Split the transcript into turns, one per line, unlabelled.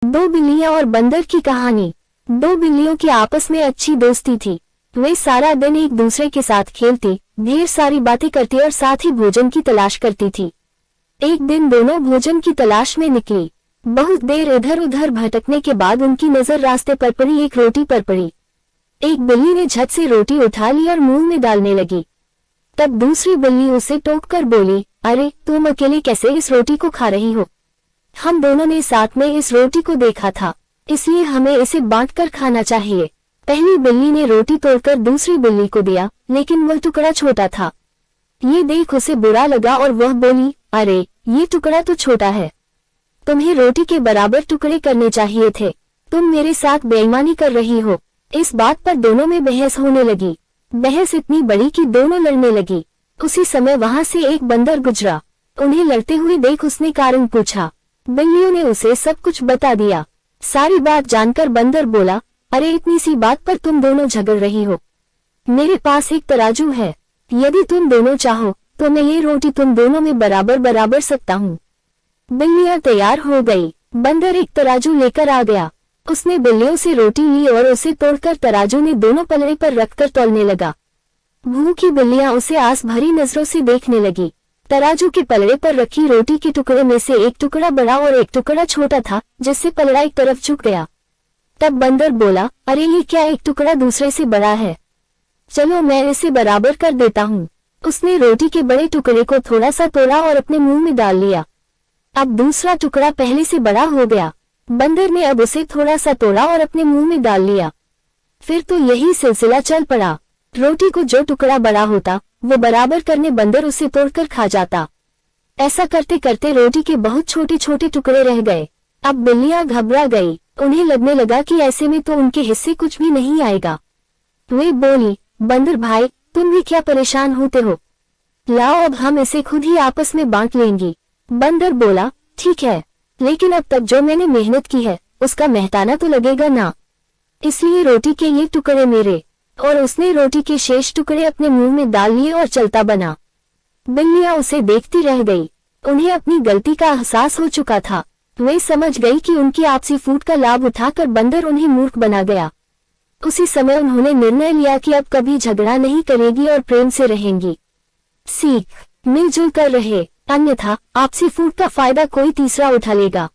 दो बिल्लियां और बंदर की कहानी। दो बिल्लियों की आपस में अच्छी दोस्ती थी। वे सारा दिन एक दूसरे के साथ खेलती, ढेर सारी बातें करती और साथ ही भोजन की तलाश करती थी। एक दिन दोनों भोजन की तलाश में निकली। बहुत देर इधर उधर भटकने के बाद उनकी नजर रास्ते पर पड़ी एक रोटी पर पड़ी। एक बिल्ली ने झट से रोटी उठा ली और मुंह में डालने लगी। तब दूसरी बिल्ली उसे टोककर बोली, अरे तुम अकेले कैसे इस रोटी को खा रही हो? हम दोनों ने साथ में इस रोटी को देखा था, इसलिए हमें इसे बांटकर खाना चाहिए। पहली बिल्ली ने रोटी तोड़कर दूसरी बिल्ली को दिया, लेकिन वह टुकड़ा छोटा था। ये देख उसे बुरा लगा और वह बोली, अरे ये टुकड़ा तो छोटा है, तुम्हें रोटी के बराबर टुकड़े करने चाहिए थे। तुम मेरे साथ बेईमानी कर रही हो। इस बात पर दोनों में बहस होने लगी। बहस इतनी बड़ी कि दोनों लड़ने लगी। उसी समय वहां से एक बंदर गुजरा। उन्हें लड़ते हुए देख उसने कारण पूछा। बिल्लियों ने उसे सब कुछ बता दिया। सारी बात जानकर बंदर बोला, अरे इतनी सी बात पर तुम दोनों झगड़ रही हो। मेरे पास एक तराजू है, यदि तुम दोनों चाहो तो मैं ये रोटी तुम दोनों में बराबर बराबर सकता हूँ। बिल्लियां तैयार हो गई। बंदर एक तराजू लेकर आ गया। उसने बिल्लियों से रोटी ली और उसे तोड़कर तराजू ने दोनों पलड़े पर रखकर तौलने लगा। भूखी बिल्लियां उसे आस भरी नजरों से देखने लगी। तराजू के पलड़े पर रखी रोटी के टुकड़े में से एक टुकड़ा बड़ा और एक टुकड़ा छोटा था, जिससे पलड़ा एक तरफ झुक गया। तब बंदर बोला, अरे ये क्या, एक टुकड़ा दूसरे से बड़ा है, चलो मैं इसे बराबर कर देता हूँ। उसने रोटी के बड़े टुकड़े को थोड़ा सा तोड़ा और अपने मुंह में डाल लिया। अब दूसरा टुकड़ा पहले से बड़ा हो गया। बंदर ने अब उसे थोड़ा सा तोड़ा और अपने मुंह में डाल लिया। फिर तो यही सिलसिला चल पड़ा। रोटी को जो टुकड़ा बड़ा होता वो बराबर करने बंदर उसे तोड़कर खा जाता। ऐसा करते करते रोटी के बहुत छोटे छोटे टुकड़े रह गए। अब बिल्लियां घबरा गई। उन्हें लगने लगा कि ऐसे में तो उनके हिस्से कुछ भी नहीं आएगा। वे बोली, बंदर भाई तुम भी क्या परेशान होते हो, लाओ अब हम इसे खुद ही आपस में बांट लेंगी। बंदर बोला, ठीक है, लेकिन अब तक जो मैंने मेहनत की है उसका मेहताना तो लगेगा ना, इसलिए रोटी के ये टुकड़े मेरे। और उसने रोटी के शेष टुकड़े अपने मुंह में डाल लिए और चलता बना। बिल्लियां उसे देखती रह गई। उन्हें अपनी गलती का एहसास हो चुका था। वे समझ गई कि उनकी आपसी फूट का लाभ उठाकर बंदर उन्हें मूर्ख बना गया। उसी समय उन्होंने निर्णय लिया कि अब कभी झगड़ा नहीं करेगी और प्रेम से रहेंगी। सीख, मिलजुल कर रहे, अन्यथा आपसी फूट का फायदा कोई तीसरा उठा लेगा।